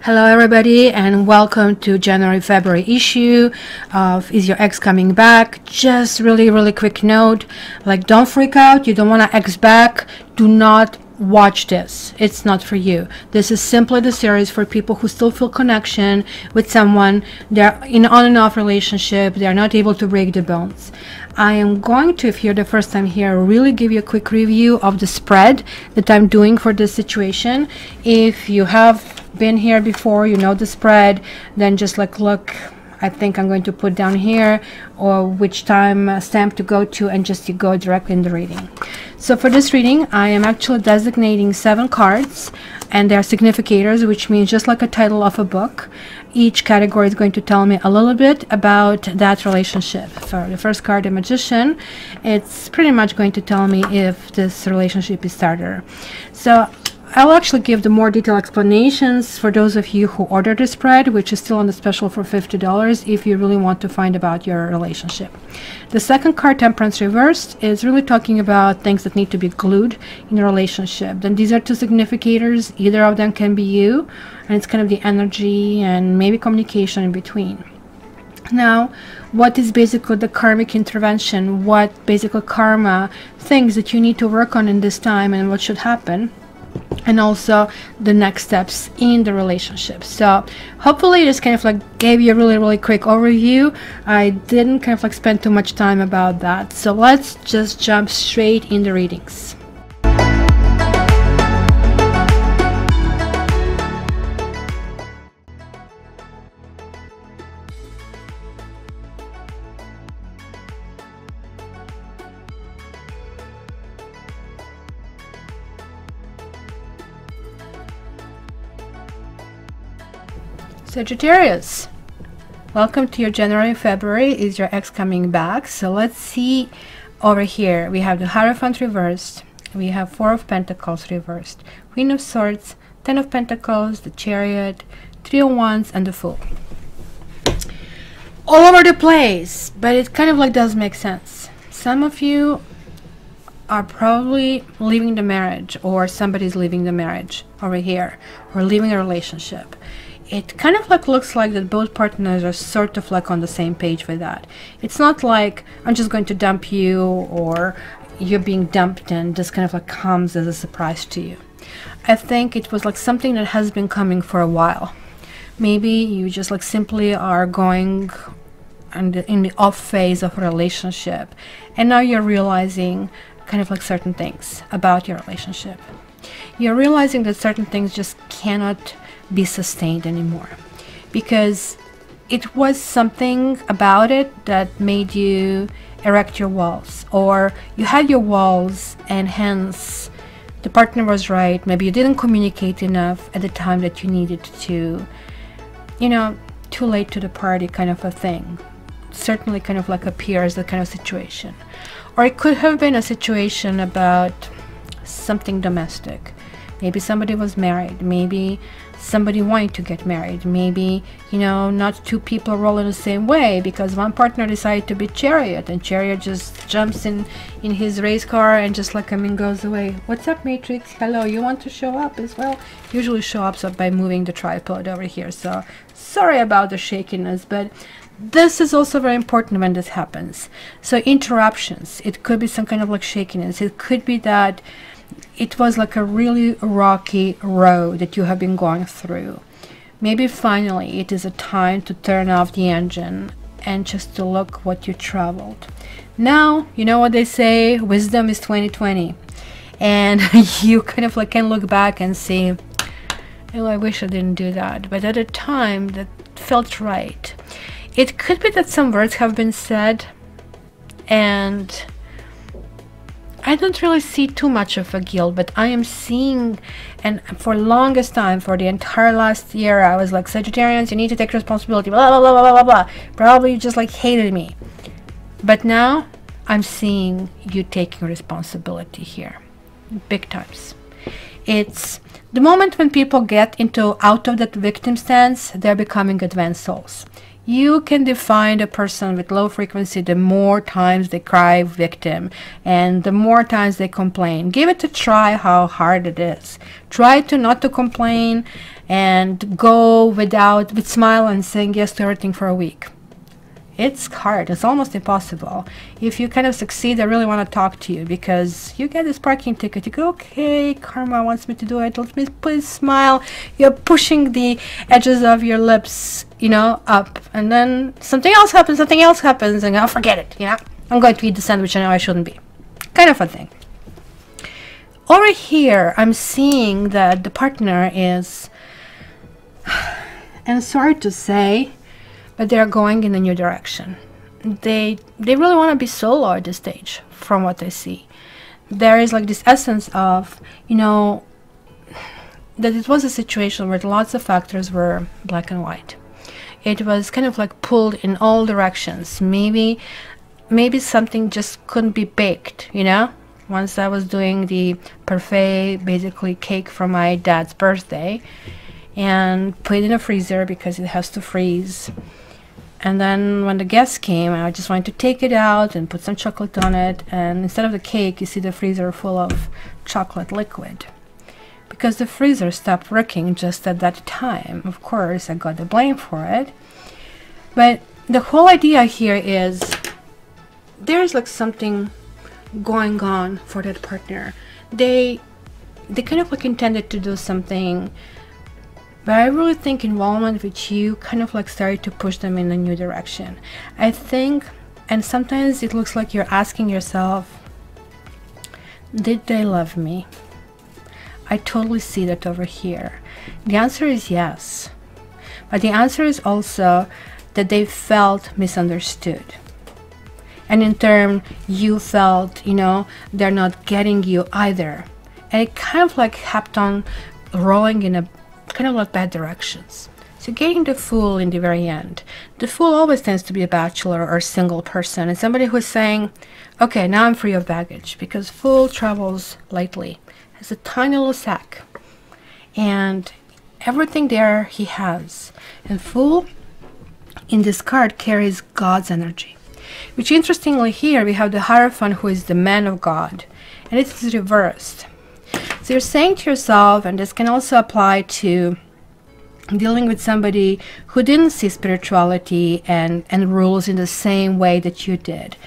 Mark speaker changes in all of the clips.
Speaker 1: Hello everybody and welcome to January-February issue of Is Your Ex Coming Back? Just really quick note, like, don't freak out. You don't want to ex back. Do not watch this. It's not for you. This is simply the series for people who still feel connection with someone. They're in on and off relationship. They're not able to break the bones. I am going to, if you're the first time here, really give you a quick review of the spread that I'm doing for this situation. If you have been here before, you know the spread, then just like look, I think I'm going to put down here or which time stamp to go to, and just you go directly in the reading. So for this reading I am actually designating 7 cards, and they are significators, which means just like a title of a book. Each category is going to tell me a little bit about that relationship. For the first card, the Magician, it's pretty much going to tell me if this relationship is starter. So I'll actually give the more detailed explanations for those of you who ordered the spread, which is still on the special for $50 if you really want to find about your relationship. The second card, Temperance Reversed, is really talking about things that need to be glued in a relationship. Then these are 2 significators. Either of them can be you, and it's kind of the energy and maybe communication in between. Now, what is basically the karmic intervention? What basically karma things that you need to work on in this time, and what should happen? And also the next steps in the relationship. So hopefully this kind of like gave you a really quick overview. I didn't kind of like spend too much time about that, so let's just jump straight in the readings. Sagittarius, welcome to your January-February. Is your ex coming back? So let's see over here. We have the Hierophant reversed. We have 4 of Pentacles reversed. Queen of Swords, 10 of Pentacles, the Chariot, 3 of Wands, and the Fool. All over the place, but it kind of like does make sense. Some of you are probably leaving the marriage, or somebody's leaving the marriage over here, or leaving a relationship. It kind of like looks like that both partners are sort of like on the same page with that. It's not like I'm just going to dump you, or you're being dumped, and this kind of like comes as a surprise to you. I think it was like something that has been coming for a while. Maybe you just like simply are going in the off phase of a relationship, and now you're realizing kind of like certain things about your relationship. You're realizing that certain things just cannot be sustained anymore, because it was something about it that made you erect your walls, or you had your walls and hence the partner was right. Maybe you didn't communicate enough at the time that you needed to, you know, too late to the party kind of a thing. Certainly kind of like appears that kind of situation. Or it could have been a situation about something domestic. Maybe somebody was married, maybe somebody wanted to get married, maybe, you know, not 2 people roll in the same way because one partner decided to be Chariot, and Chariot just jumps in his race car and just like, I mean, goes away. What's up, Matrix? Hello, you want to show up as well? Usually show up so by moving the tripod over here, so sorry about the shakiness, but this is also very important when this happens. So interruptions, it could be some kind of like shakiness. It could be that it was like a really rocky road that you have been going through. Maybe finally it is a time to turn off the engine and just to look what you traveled. Now, you know what they say, wisdom is 20/20. And you kind of like can look back and say, oh, I wish I didn't do that. But at a time that felt right. It could be that some words have been said, and I don't really see too much of a guilt, but I am seeing, and for the longest time, for the entire last year, I was like, Sagittarians, you need to take responsibility, blah, blah, blah, blah, blah, blah. Probably you just like hated me. But now I'm seeing you taking responsibility here. Big times. It's the moment when people get out of that victim stance, they're becoming advanced souls. You can define a person with low frequency the more times they cry victim and the more times they complain. Give it a try how hard it is. Try to not to complain and go with smile and saying yes to everything for a week. It's hard. It's almost impossible. If you kind of succeed, I really want to talk to you, because you get this parking ticket. You go, okay, karma wants me to do it. Let me please smile. You're pushing the edges of your lips, you know, up. And then something else happens, and I'll forget it, you know. I'm going to eat the sandwich I know I shouldn't be. Kind of a thing. Over here, I'm seeing that the partner is, and sorry to say, but they're going in a new direction. They really want to be solo at this stage, from what I see. There is like this essence of, you know, that it was a situation where lots of factors were black and white. It was kind of like pulled in all directions. Maybe something just couldn't be baked, you know? Once I was doing the parfait, basically cake for my dad's birthday, and put it in a freezer because it has to freeze. And then when the guests came, I just wanted to take it out and put some chocolate on it. And instead of the cake, you see the freezer full of chocolate liquid. Because the freezer stopped working just at that time. Of course, I got the blame for it. But the whole idea here is there's like something going on for that partner. They kind of like intended to do something, but I really think involvement with you kind of like started to push them in a new direction. I think, and sometimes it looks like you're asking yourself, did they love me? I totally see that over here. The answer is yes. But the answer is also that they felt misunderstood. And in turn, you felt, you know, they're not getting you either. And it kind of like kept on rolling in a kind of like bad directions. So getting the Fool in the very end. The Fool always tends to be a bachelor or a single person, and somebody who's saying, okay, now I'm free of baggage, because Fool travels lightly, has a tiny little sack, and everything there he has. And Fool in this card carries God's energy, which interestingly here we have the Hierophant, who is the man of God, and it is reversed. So you're saying to yourself, and this can also apply to dealing with somebody who didn't see spirituality and rules in the same way that you did.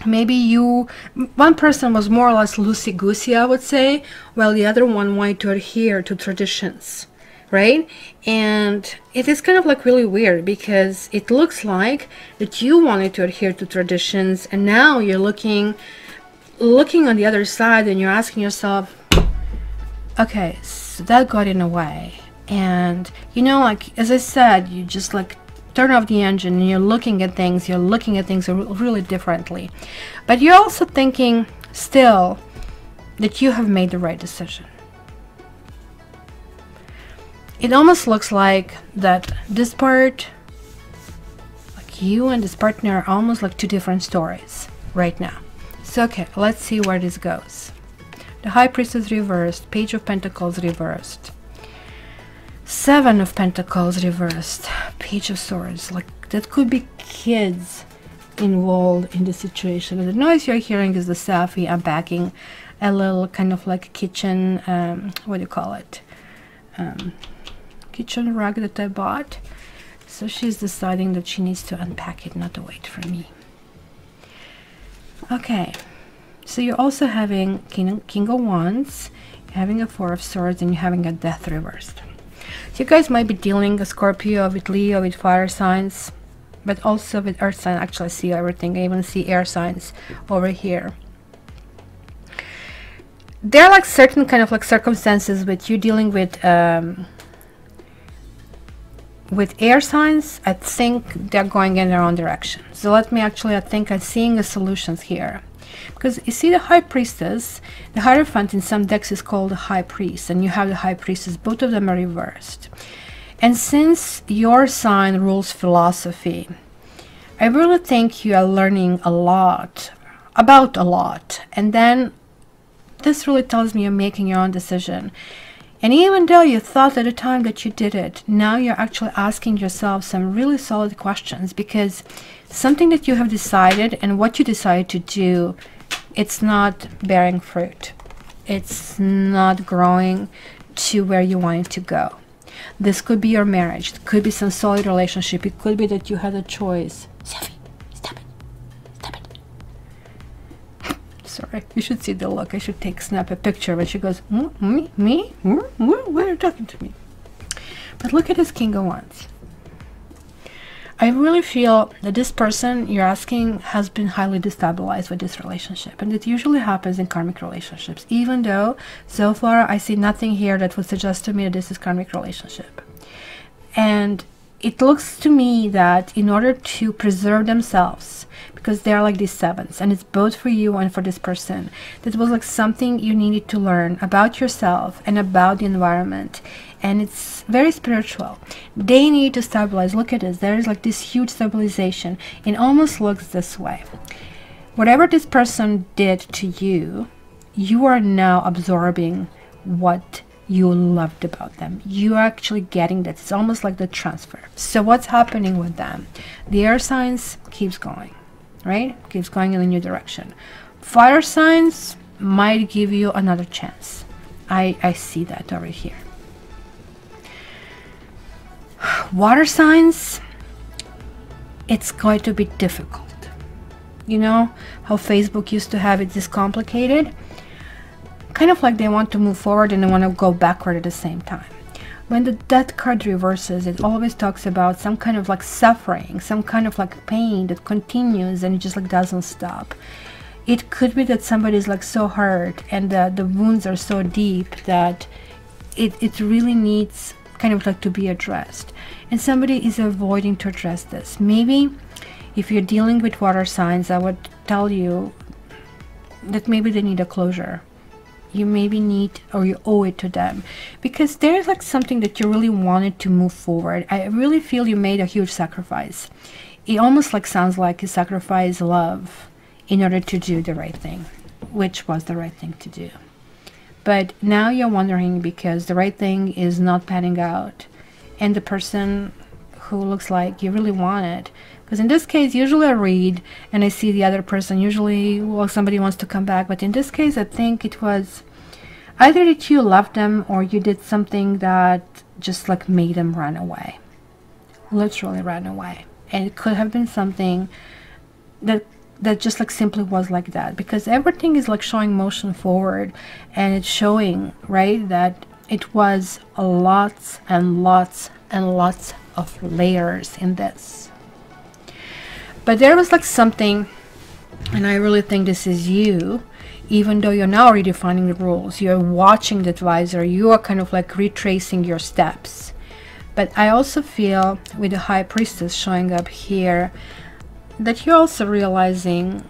Speaker 1: Maybe one person was more or less loosey-goosey, I would say, while the other one wanted to adhere to traditions, right? And it is kind of like really weird, because it looks like that you wanted to adhere to traditions, and now you're looking on the other side and you're asking yourself, okay, so that got in the way. And you know, like as I said, you just like turn off the engine and you're looking at things really differently. But you're also thinking still that you have made the right decision. It almost looks like that this part, like you and this partner, are almost like two different stories right now. So okay, let's see where this goes. The High Priestess reversed, Page of Pentacles reversed, Seven of Pentacles reversed, Page of Swords. Like that could be kids involved in the situation. The noise you're hearing is the Safi unpacking a little kind of like kitchen, what do you call it? Kitchen rug that I bought. So she's deciding that she needs to unpack it, not to wait for me. Okay, so you're also having King of Wands, having a Four of Swords, and you're having a Death reversed. So you guys might be dealing with Scorpio, with Leo, with fire signs, but also with earth sign. Actually, I see everything. I even see air signs over here. There are like certain kind of like circumstances with you dealing with air signs. I think they're going in their own direction. So let me actually, I think I'm seeing the solutions here. Because you see the High Priestess, the Hierophant in some decks is called the High Priest, and you have the High Priestess, both of them are reversed. And since your sign rules philosophy, I really think you are learning a lot, about a lot, and then this really tells me you're making your own decision. And even though you thought at the time that you did it, now you're actually asking yourself some really solid questions, because something that you have decided and what you decided to do, it's not bearing fruit. It's not growing. to where you want it to go. This could be your marriage. It could be some solid relationship. It could be that you had a choice. Sophie, stop it. Stop it. Sorry, you should see the look. I should snap a picture when she goes, me? Why are you talking to me? But look at this King of Wands. I really feel that this person you're asking has been highly destabilized with this relationship, and it usually happens in karmic relationships, even though so far I see nothing here that would suggest to me that this is karmic relationship. And it looks to me that in order to preserve themselves, because they're like these sevens, and it's both for you and for this person, that was like something you needed to learn about yourself and about the environment. And it's very spiritual. They need to stabilize. Look at this. There is like this huge stabilization. It almost looks this way. Whatever this person did to you, you are now absorbing what you loved about them. You are actually getting that. It's almost like the transfer. So what's happening with them? The air signs keeps going, right? Keeps going in a new direction. Fire signs might give you another chance. I see that over here. Water signs, it's going to be difficult. You know how Facebook used to have it this complicated? Kind of like they want to move forward and they want to go backward at the same time. When the Death card reverses, it always talks about some kind of like suffering, some kind of like pain that continues and it just like doesn't stop. It could be that somebody is like so hurt and the wounds are so deep that it really needs kind of like to be addressed, and somebody is avoiding to address this. Maybe if you're dealing with water signs, I would tell you that maybe they need a closure. You maybe need, or you owe it to them, because there's like something that you really wanted to move forward. I really feel you made a huge sacrifice. It almost like sounds like you sacrificed love in order to do the right thing, which was the right thing to do. But now you're wondering because the right thing is not panning out, and the person who looks like you really want it. Because in this case, usually I read and I see the other person. Usually, well, somebody wants to come back. But in this case, I think it was either that you loved them or you did something that just like made them run away. Literally run away. And it could have been something that just like simply was like that, because everything is like showing motion forward, and it's showing, right, that it was lots and lots and lots of layers in this. But there was like something, and I really think this is you, even though you're now redefining the rules, you're watching the advisor, you are kind of like retracing your steps. But I also feel with the High Priestess showing up here that you're also realizing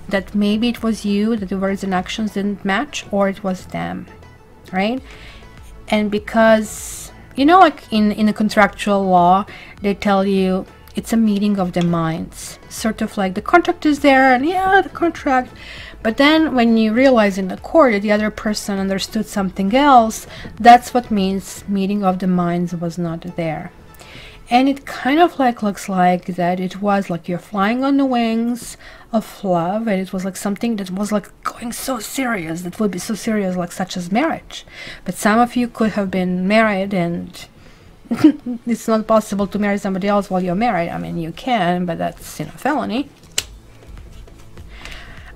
Speaker 1: that maybe it was you, that the words and actions didn't match, or it was them, right? And because, you know, like in a contractual law, they tell you it's a meeting of the minds, sort of like the contract is there and yeah, the contract, but then when you realize in the court that the other person understood something else, that's what means meeting of the minds was not there. And it kind of like looks like that it was like you're flying on the wings of love, and it was like something that was like going so serious, that would be so serious, like such as marriage. But some of you could have been married, and it's not possible to marry somebody else while you're married. I mean, you can, but that's, you know, felony.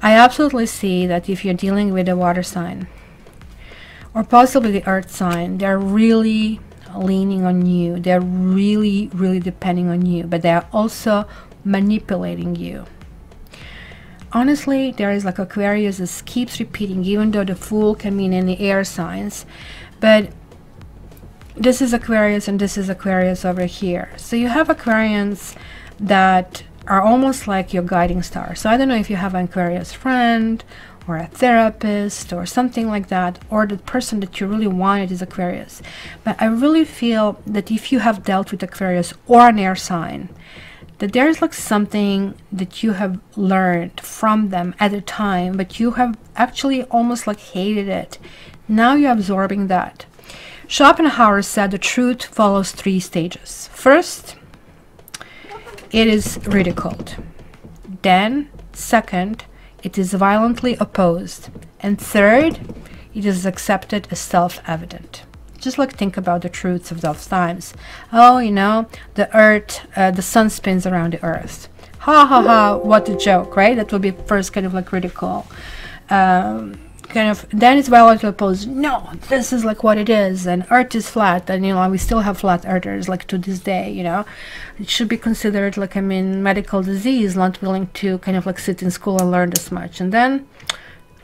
Speaker 1: I absolutely see that if you're dealing with a water sign, or possibly the earth sign, they're really leaning on you. They're really depending on you, but they're also manipulating you. Honestly, there is like Aquarius that keeps repeating, even though the Fool can mean any air signs, but this is Aquarius and this is Aquarius over here. So you have Aquarians that are almost like your guiding star. So I don't know if you have an Aquarius friend or a therapist or something like that, or the person that you really wanted is Aquarius. But I really feel that if you have dealt with Aquarius or an air sign, that there's like something that you have learned from them at the time, but you have actually almost like hated it. Now you're absorbing that. Schopenhauer said the truth follows 3 stages. First, it is ridiculed. Then, second, it is violently opposed. And third, it is accepted as self-evident. Just like think about the truths of those times. Oh, you know, the earth, the sun spins around the earth. Ha ha ha, what a joke, right? That would be first kind of like ridicule. Kind of, then it's well to oppose, no, this is like what it is, and earth is flat, and you know, we still have flat earthers like to this day, you know. It should be considered like, I mean, medical disease, not willing to kind of like sit in school and learn this much. And then,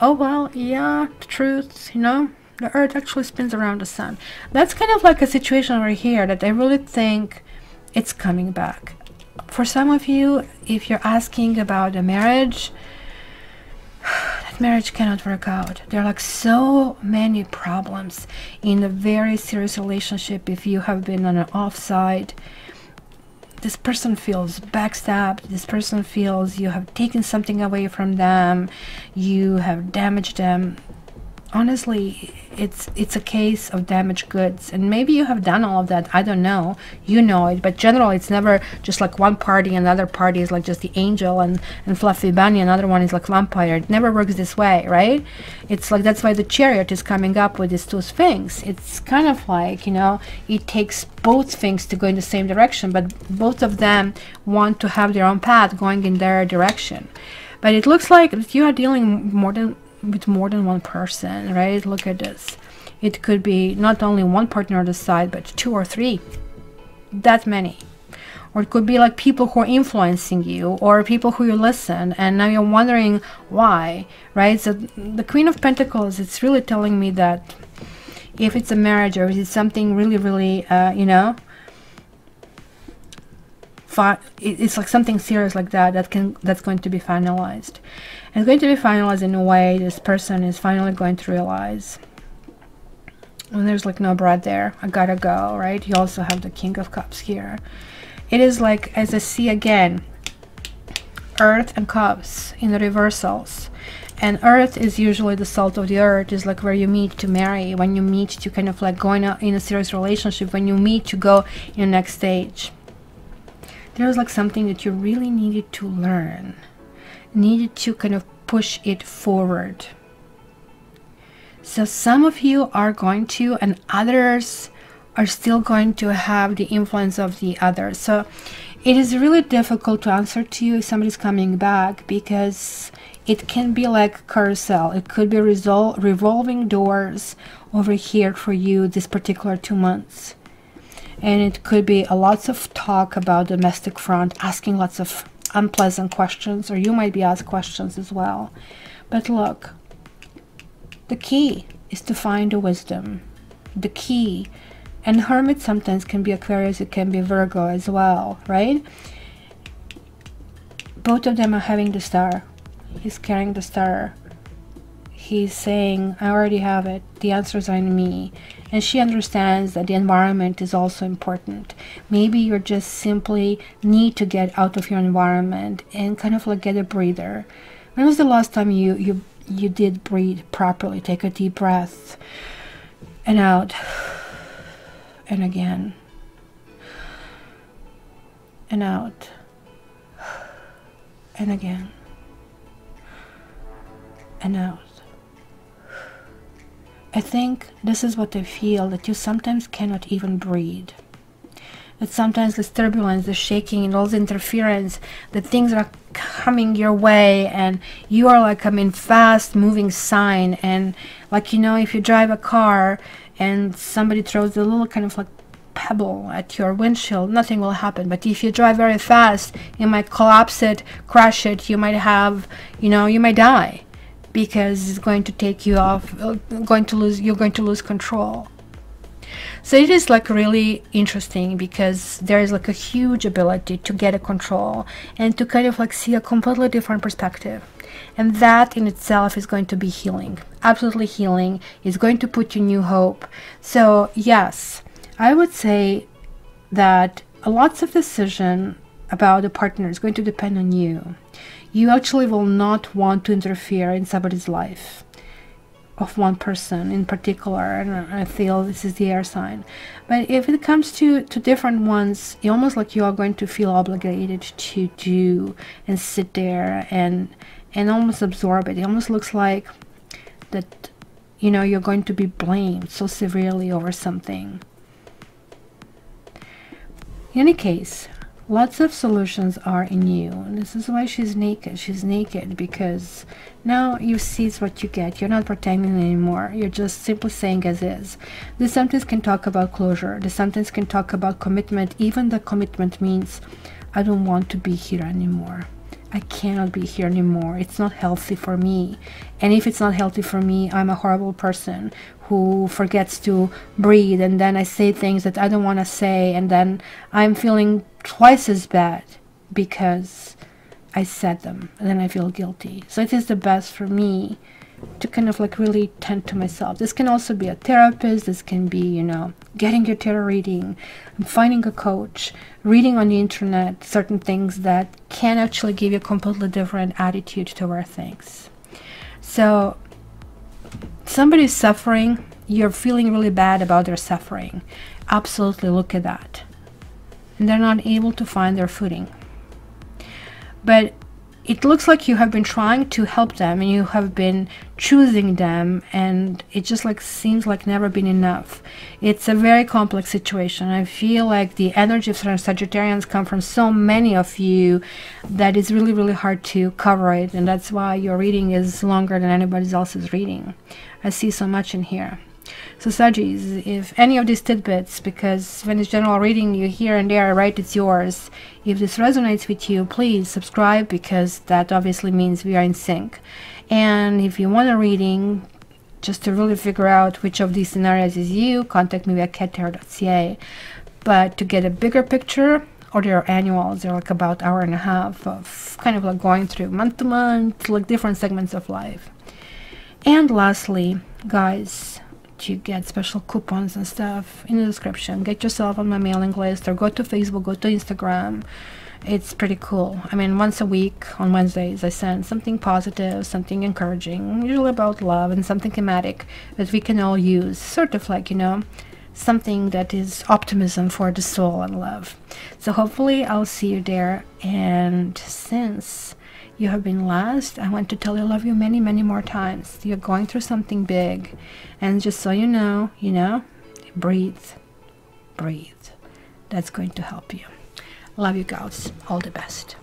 Speaker 1: oh well, yeah, the truth, you know, the earth actually spins around the sun. That's kind of like a situation over here that I really think it's coming back. For some of you, if you're asking about a marriage, that marriage cannot work out. There are like so many problems in a very serious relationship. If you have been on an offside, this person feels backstabbed, this person feels you have taken something away from them, you have damaged them. Honestly, it's a case of damaged goods, and maybe you have done all of that. I don't know, you know it, but generally it's never just like one party and the other party is like just the angel and fluffy bunny, another one is like vampire. It never works this way, right? It's like, that's why the Chariot is coming up with these two things. It's kind of like, you know, it takes both things to go in the same direction, but both of them want to have their own path going in their direction. But it looks like you are dealing with more than one person, right? Look at this. It could be not only one partner on the side, but 2 or 3. That many. Or it could be like people who are influencing you, or people who you listen, and now you're wondering why, right? So the Queen of Pentacles, it's really telling me that if it's a marriage or it's something really, really, you know, it's like something serious like that, that's going to be finalized. And it's going to be finalized in a way this person is finally going to realize when there's like no bread there, I gotta go, right? You also have the King of Cups here. It is like, as I see again, Earth and Cups in the reversals. And Earth is usually the salt of the earth, is like where you meet to marry, when you meet to kind of like go in a serious relationship, when you meet to go in the next stage. There's like something that you really needed to learn, needed to kind of push it forward. So some of you are going to, and others are still going to have the influence of the others. So it is really difficult to answer to you if somebody's coming back, because it can be like carousel. It could be revolving doors over here for you this particular 2 months. And it could be lots of talk about domestic front, asking lots of unpleasant questions, or you might be asked questions as well. But look, the key is to find the wisdom. The key, and Hermit sometimes can be Aquarius, it can be Virgo as well, right? Both of them are having the star. He's carrying the star. He's saying, I already have it. The answers are in me. And she understands that the environment is also important. Maybe you just simply need to get out of your environment and kind of like get a breather. When was the last time you did breathe properly? Take a deep breath and out and again and out and again and out. I think this is what I feel, that you sometimes cannot even breathe. That sometimes this turbulence, the shaking, and all the interference, that things are coming your way, and you are like, I mean, fast moving sign. And like, you know, if you drive a car and somebody throws a little kind of like pebble at your windshield, nothing will happen. But if you drive very fast, you might collapse it, crash it, you might have, you know, you might die, because it's going to take you off, you're going to lose control. So it is like really interesting, because there is like a huge ability to get a control and to kind of like see a completely different perspective. And that in itself is going to be healing, absolutely healing. It's going to put you new hope. So yes, I would say that lots of decision about a partner is going to depend on you. You actually will not want to interfere in somebody's life, of one person in particular, and I feel this is the air sign. But if it comes to different ones, it's almost like you are going to feel obligated to do and sit there and almost absorb it. It almost looks like that you know, you're going to be blamed so severely over something. In any case, lots of solutions are in you. And this is why she's naked. She's naked because now you see what you get. You're not pretending anymore. You're just simply saying as is. This sentence can talk about closure. This sentence can talk about commitment. Even the commitment means I don't want to be here anymore. I cannot be here anymore. It's not healthy for me. And if it's not healthy for me, I'm a horrible person who forgets to breathe, and then I say things that I don't want to say, and then I'm feeling twice as bad because I said them, and then I feel guilty. So it is the best for me to kind of like really tend to myself. This can also be a therapist. This can be, you know, getting your tarot reading, finding a coach, reading on the internet certain things that can actually give you a completely different attitude toward things. So somebody's suffering, you're feeling really bad about their suffering. Absolutely, look at that. And they're not able to find their footing. But it looks like you have been trying to help them, and you have been choosing them, and it just like seems like never been enough. It's a very complex situation. I feel like the energy of Sagittarians come from so many of you that it's really, really hard to cover it, and that's why your reading is longer than anybody else's reading. I see so much in here. So Saggies, if any of these tidbits, because when it's general reading you here and there, right, it's yours. If this resonates with you, please subscribe, because that obviously means we are in sync. And if you want a reading, just to really figure out which of these scenarios is you, contact me at cattarot.ca. But to get a bigger picture, or their annuals, they're like about an hour and a half of kind of like going through month to month, like different segments of life. And lastly, guys, to get special coupons and stuff in the description, get yourself on my mailing list, or go to Facebook, go to Instagram. It's pretty cool. I mean, once a week on Wednesdays I send something positive, something encouraging, usually about love, and something thematic that we can all use, sort of like, you know, something that is optimism for the soul and love. So hopefully I'll see you there. And since you have been last, I want to tell you I love you many, many more times. You're going through something big, and just so you know, breathe, breathe. That's going to help you. Love you guys. All the best.